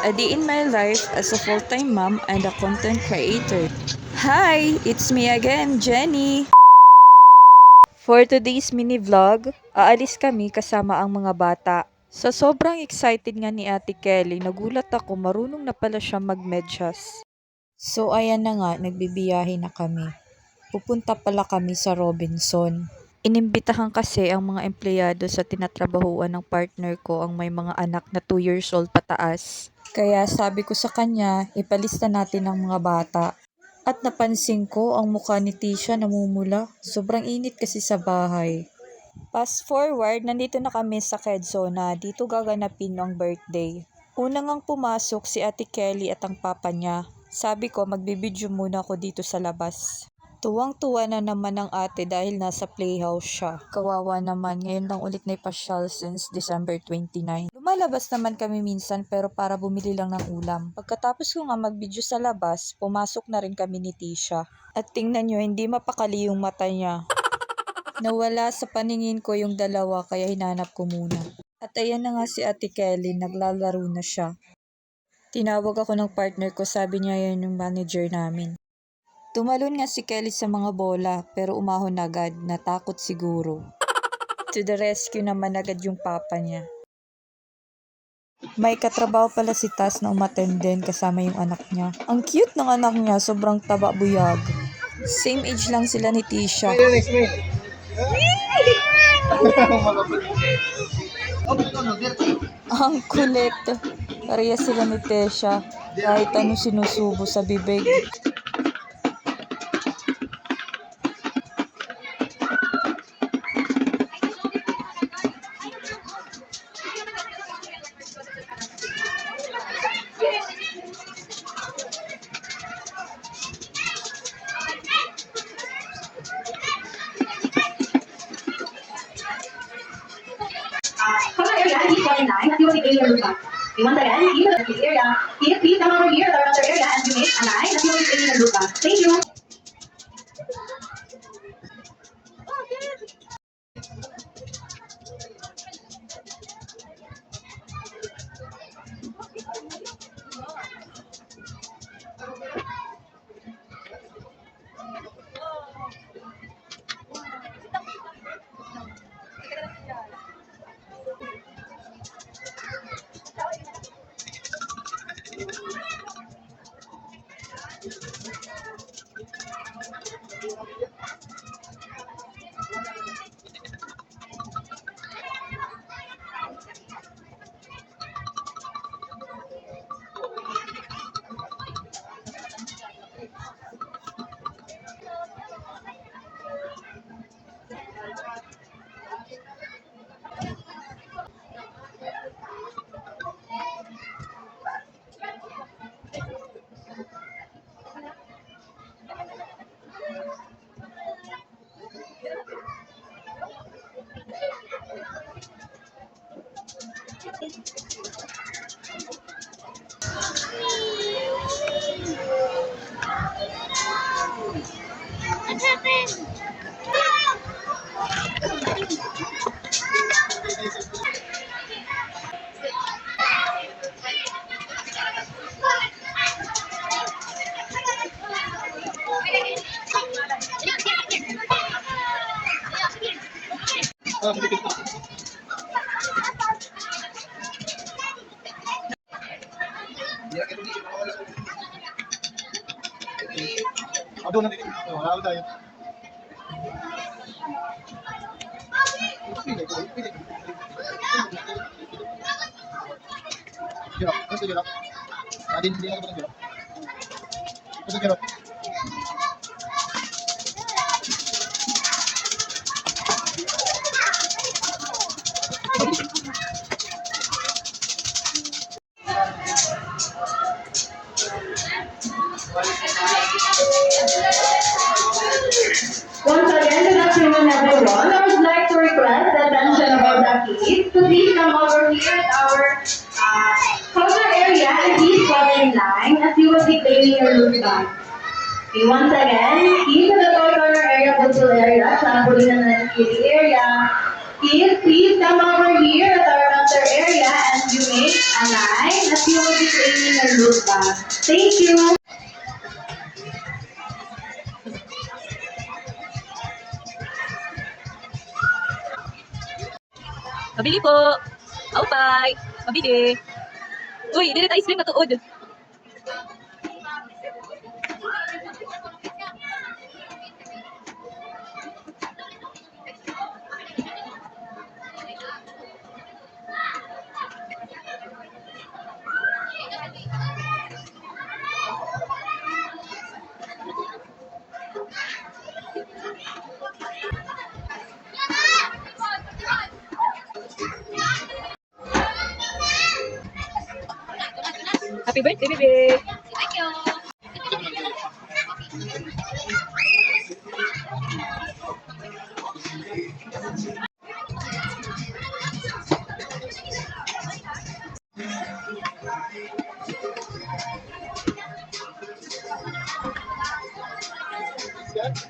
a day in my life as a full-time mom and a content creator. Hi! It's me again, Jenny! For today's mini vlog, aalis kami kasama ang mga bata. Sa sobrang excited nga ni Ate Kelly, nagulat ako marunong na pala siya magmedyas. So ayan na nga, nagbibiyahe na kami. Pupunta pala kami sa Robinson. Inimbitahan kasi ang mga empleyado sa tinatrabahuan ng partner ko ang may mga anak na 2 years old pataas. Kaya sabi ko sa kanya, ipalista natin ang mga bata. At napansin ko ang mukha ni Tisha namumula. Sobrang init kasi sa bahay. Fast forward, nandito na kami sa Quezona. Dito gaganapin ang birthday. Unang ang pumasok si Ate Kelly at ang papa niya. Sabi ko, magbibideo muna ako dito sa labas. Tuwang-tuwa na naman ang ate dahil nasa playhouse siya. Kawawa naman, ngayon lang ulit na ipasyal since December 29. Lumalabas naman kami minsan pero para bumili lang ng ulam. Pagkatapos ko nga mag-video sa labas, pumasok na rin kami ni Tisha. At tingnan nyo, hindi mapakali yung mata niya. Nawala sa paningin ko yung dalawa kaya hinanap ko muna. At ayan na nga si Ate Kelly, naglalaro na siya. Tinawag ako ng partner ko, sabi niya yun yung manager namin. Tumalon nga si Kelly sa mga bola pero umahon agad, natakot siguro. To the rescue naman agad yung papa niya. May katrabaho pala si Tas na umattend din kasama yung anak niya. Ang cute ng anak niya, sobrang taba buyag. Same age lang sila ni Tisha. Ang kulit. Pareha sila ni Tisha. Kahit ano sinusubo sa bibig. From the area, he's 49, and you will be getting your lupa. Once again, into the area, please come over here to another area and you make a line, and you will be getting your lupa. Thank you. What happened? Aduh nanti, oh, tayo. Girap, gusto girap. Adin hindi na girap. Gusto girap. Once again, good afternoon everyone. I would like to request the attention about the kids to please come over here at our counter area and please fall in line as you will be claiming your loot bag. Okay, once again, keep in the toy corner area, football area, trampoline and kiddie area. Kids, please come over here at our counter area and you make a line as you will be claiming your loot bag. Thank you. Pabili po. Aupay. Pabili. Uy, dili ice cream matuod. Happy birthday, baby.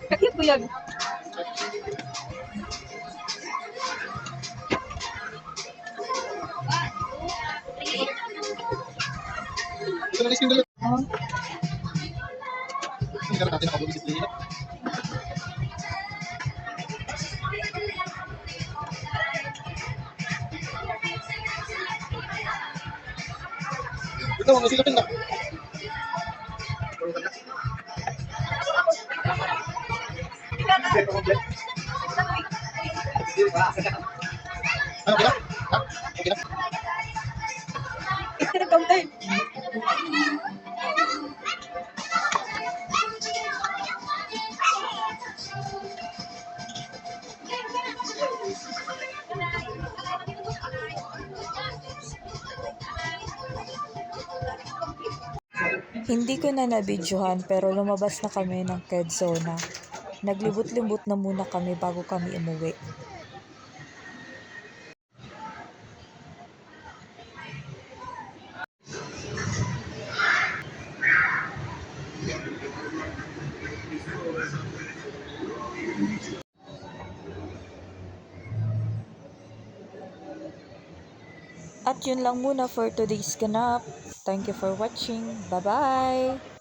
Kakit ko yan. Ito na ice cream dalawa. Hindi naman natin nakapag-disiplina. Ito, mga silapin na. Ano, okay na? Ha? Okay na? Ito na counter. Hindi ko na nabidyohan pero lumabas na kami ng Quezona. Naglibot-libot na muna kami bago kami umuwi. At yun lang muna for today's ganap. Thank you for watching. Bye-bye!